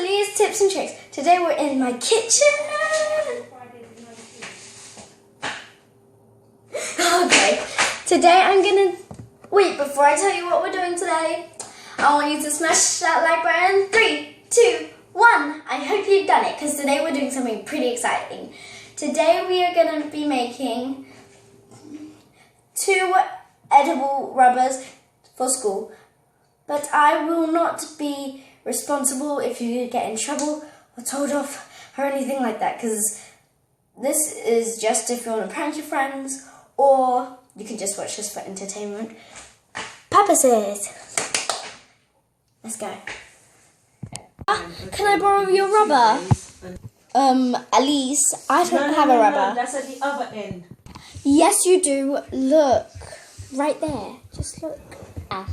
Aliyah's tips and tricks. Today we're in my kitchen. Okay, today I'm gonna, wait, before I tell you what we're doing today, I want you to smash that like button. 3, 2, 1. I hope you've done it, because today we're doing something pretty exciting. Today we are gonna be making 2 edible rubbers for school, but I will not be responsible if you get in trouble or told off or anything like that, because this is just if you want to prank your friends, or you can just watch this for entertainment purposes. Let's go. Can I borrow your rubber? Elise, I don't have a rubber. No, that's at the other end. Yes, you do. Look. Right there. Just look. Ah.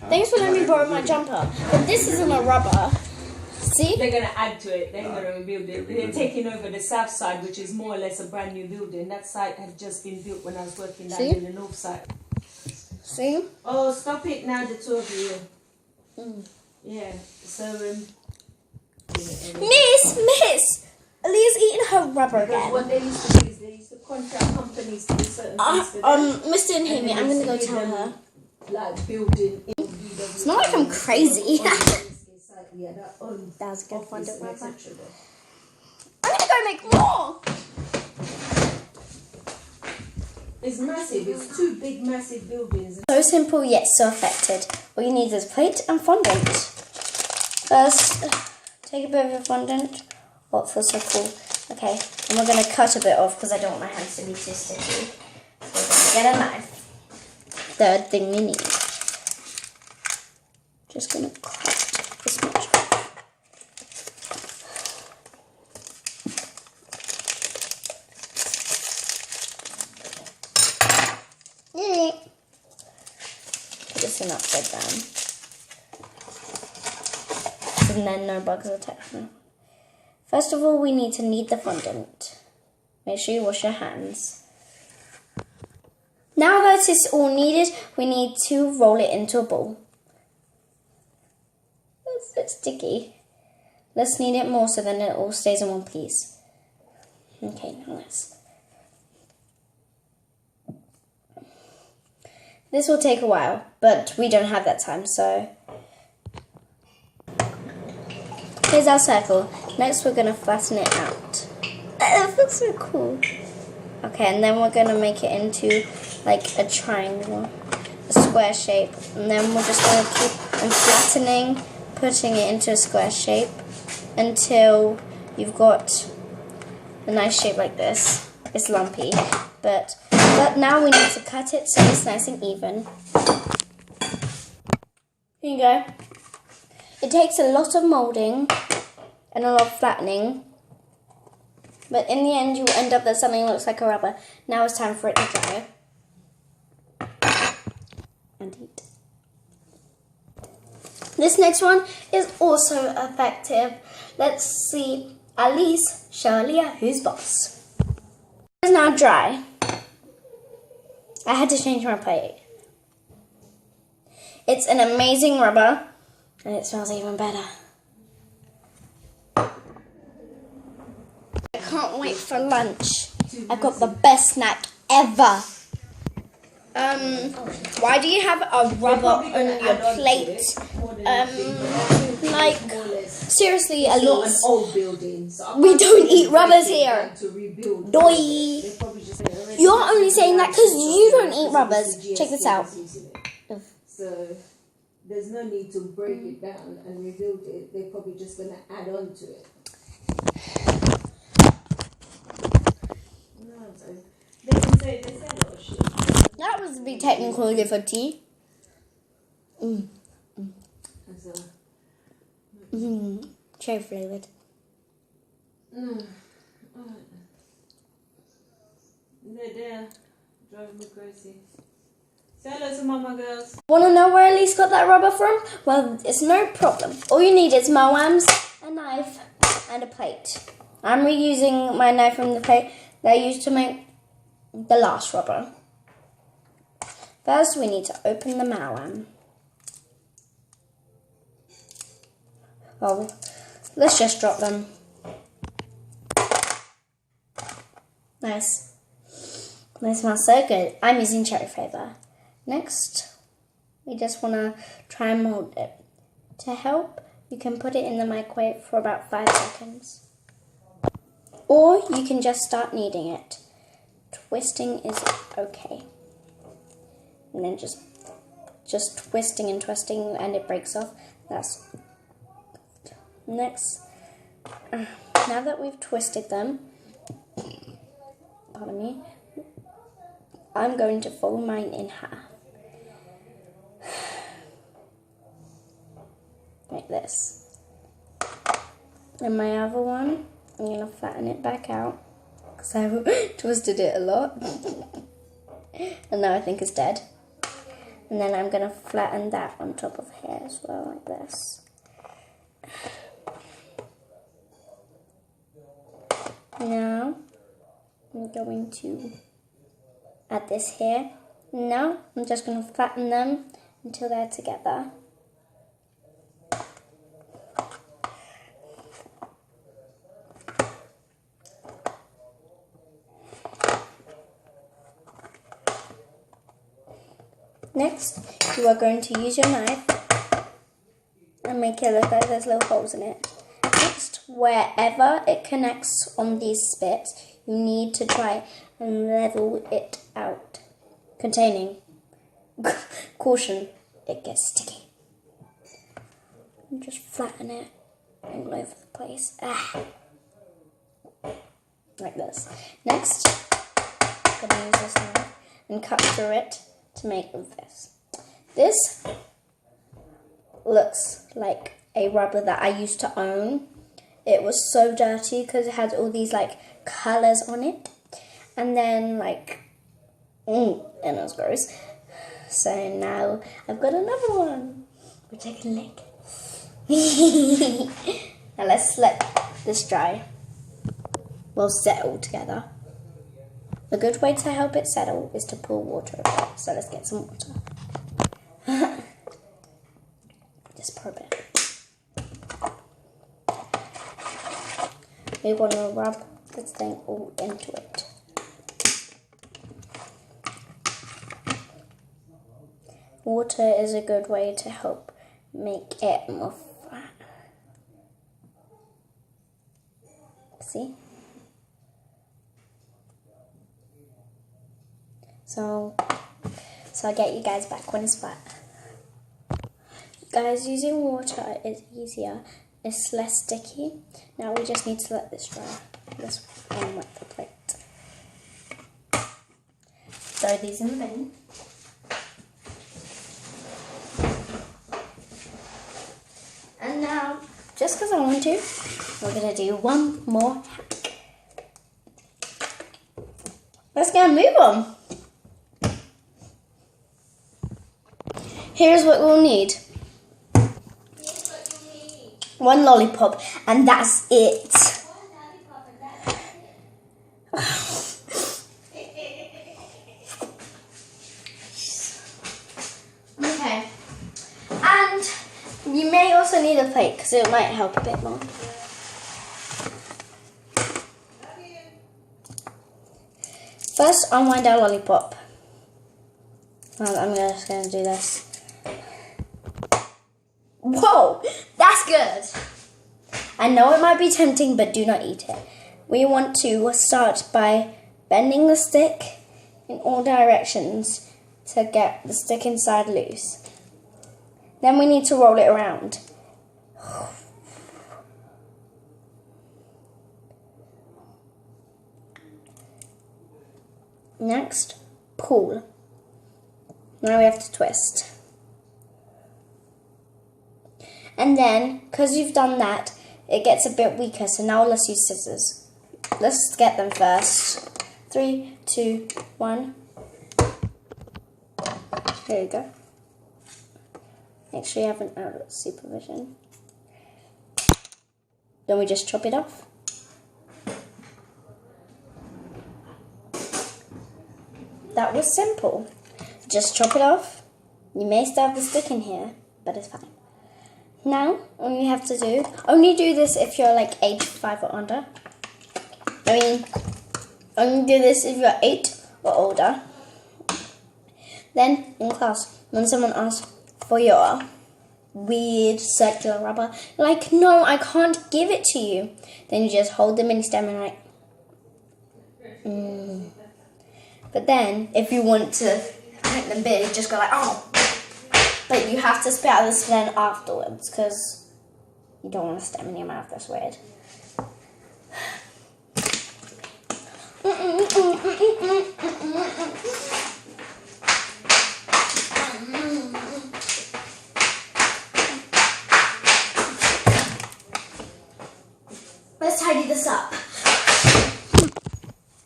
Thanks for letting me borrow my jumper. But this isn't a rubber. See? They're going to add to it. They're going to rebuild it. They're taking over the south side, which is more or less a brand new building. That side had just been built when I was working down in the north side. See? Oh, stop it now, the 2 of you. Yeah. So, Miss! Aliyah's eating her rubber again. What they used to do is they used to contract companies to do certain things for them. Miss didn't hear me. I'm going to go tell her. Like building. It's not like I'm crazy. Yeah, that was a good fondant rubber. etc. I'm going to go make more. It's massive. It's 2 big, massive buildings. So simple yet so effective. All you need is plate and fondant. First, take a bit of your fondant. Oh, it feels so cool. Okay, and we're going to cut a bit off because I don't want my hands to be too sticky. So we're going to get a knife. Third thing we need. Just going to cut this much off. Put this in upside down. And then no bugs attach now. First of all, we need to knead the fondant. Make sure you wash your hands. Now that it's all kneaded, we need to roll it into a ball. It's a bit sticky. Let's knead it more so then it all stays in one piece. Okay, now let's. This will take a while, but we don't have that time, so. Here's our circle. Next we're going to flatten it out. It feels so cool. Okay, and then we're going to make it into like a triangle, a square shape. And then we're just going to keep on flattening, putting it into a square shape until you've got a nice shape like this. It's lumpy, but now we need to cut it so it's nice and even. Here you go. It takes a lot of moulding and a lot of flattening, but in the end you will end up with something that looks like a rubber. Now it's time for it to dry and eat. This next one is also effective. Let's see. Alice, show Aliyah who's boss. It's now dry. I had to change my plate. It's an amazing rubber. And it smells even better. I can't wait for lunch. I've got the best snack ever. Why do you have a rubber on your plate? Like, seriously, Elise. We don't eat rubbers here. Doi. You're only saying that because you don't eat rubbers. Check this out. So there's no need to break it down and rebuild it. They're probably just going to add on to it. No, they can say a lot of shit. That was a bit technical for tea. Cherry flavoured. They're there, driving me crazy. Say hello to mama, girls. Want to know where Elise got that rubber from? Well, it's no problem. All you need is moams, a knife, and a plate. I'm reusing my knife from the plate that I used to make the last rubber. First, we need to open the moam. Oh, let's just drop them. Nice. They smell so good. I'm using cherry flavour. Next, we just want to try and mould it. To help, you can put it in the microwave for about 5 seconds. Or you can just start kneading it. Twisting is okay. And then just twisting and twisting and it breaks off. That's next. Now that we've twisted them, pardon me, I'm going to fold mine in half. Like this. And my other one, I'm going to flatten it back out because I've twisted it a lot. And now I think it's dead. And then I'm going to flatten that on top of here as well, like this. Now, I'm going to add this here. Now, I'm just going to flatten them until they're together. Next, you are going to use your knife and make it look like there's little holes in it. Next, wherever it connects on these spits, you need to try and level it out. Containing, caution, it gets sticky. And just flatten it all over the place. Like this. Next, I'm going to use this knife and cut through it to make this. This looks like a rubber that I used to own. It was so dirty because it had all these like colours on it. And then like, and it was gross. So now I've got another one, which I can lick. Now let's let this dry. We'll settle together. A good way to help it settle is to pour water over it. So let's get some water. Just pour a bit. We want to rub this thing all into it. Water is a good way to help make it more flat. See? So I'll get you guys back when it's flat. Guys, using water is easier. It's less sticky. Now we just need to let this dry. This one wet the plate. Throw these in the bin. And now, just because I want to, we're going to do one more hack. Let's get a move on. Here's what we'll need. One lollipop, and that's it. Okay. And you may also need a plate because it might help a bit more. First, unwind our lollipop. I'm just going to do this. Whoa, that's good. I know it might be tempting, but do not eat it. We want to start by bending the stick in all directions to get the stick inside loose. Then we need to roll it around. Next, pull. Now we have to twist. And then, because you've done that, it gets a bit weaker, so now let's use scissors. Let's get them first. 3, 2, 1. There you go. Make sure you have an outlet supervision. Then we just chop it off. That was simple. Just chop it off. You may still have the stick in here, but it's fine. Now, all you have to do, only do this if you're like age 5 or under. I mean, only do this if you're 8 or older. Then, in class, when someone asks for your weird circular rubber, you're like, no, I can't give it to you. Then you just hold the mini stem and like, But then, if you want to make them big, just go like, oh. But you have to spit out the stem afterwards, because you don't want a stem in your mouth, that's weird. Let's tidy this up.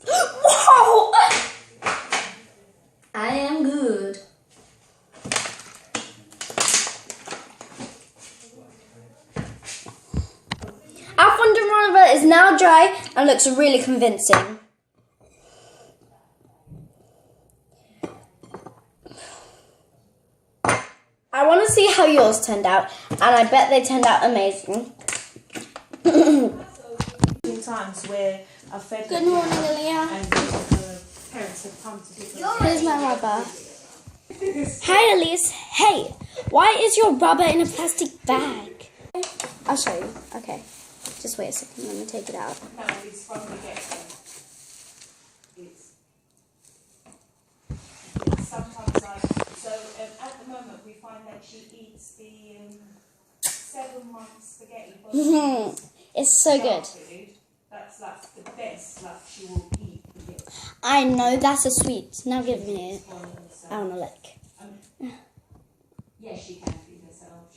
Whoa! I am good. Our fondant roller is now dry and looks really convincing. I want to see how yours turned out, and I bet they turned out amazing. Times where I fed Good morning, Aliyah. and parents have come to different. Here's my rubber. Hi, Elise. Hey, why is your rubber in a plastic bag? I'll show you. Okay. Just wait a second. Let me take it out. No, it's from the get-go. It's sometimes like, so at the moment we find that she eats the 7 months spaghetti. It's so good. That's like the best, like she will eat with it. I know, that's a sweet. Now give me it. I want to lick. Yes, she can feed herself.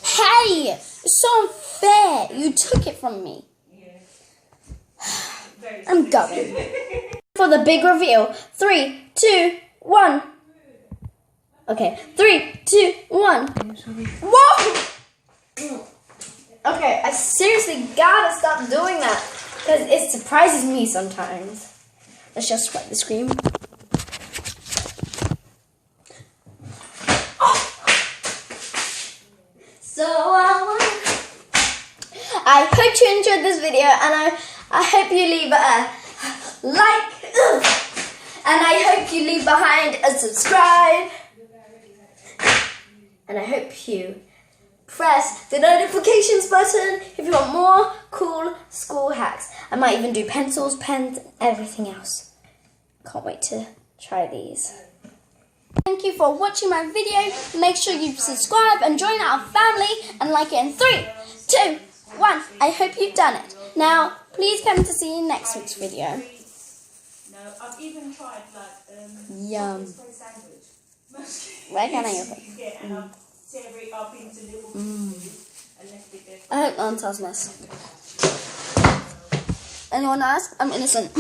Hey! It's so unfair. You took it from me. Yeah. I'm going. For the big reveal. 3, 2, 1. Okay. 3, 2, 1. Whoa! Okay, I seriously gotta stop doing that. Because it surprises me sometimes. Let's just swipe the screen. So I hope you enjoyed this video, and I hope you leave a like, and I hope you leave behind a subscribe, and I hope you press the notifications button if you want more cool school hacks. I might even do pencils, pens, and everything else. Can't wait to try these. Thank you for watching my video. Make sure you subscribe and join our family and like it in 3, 2, 1. I hope you've done it. Now, please come to see you in next week's video. No, I've even tried like Yum. sandwich. Where can I open? Yeah, and I've tear it up into little pieces and left it there. I hope no one tells me. Anyone else? I'm innocent.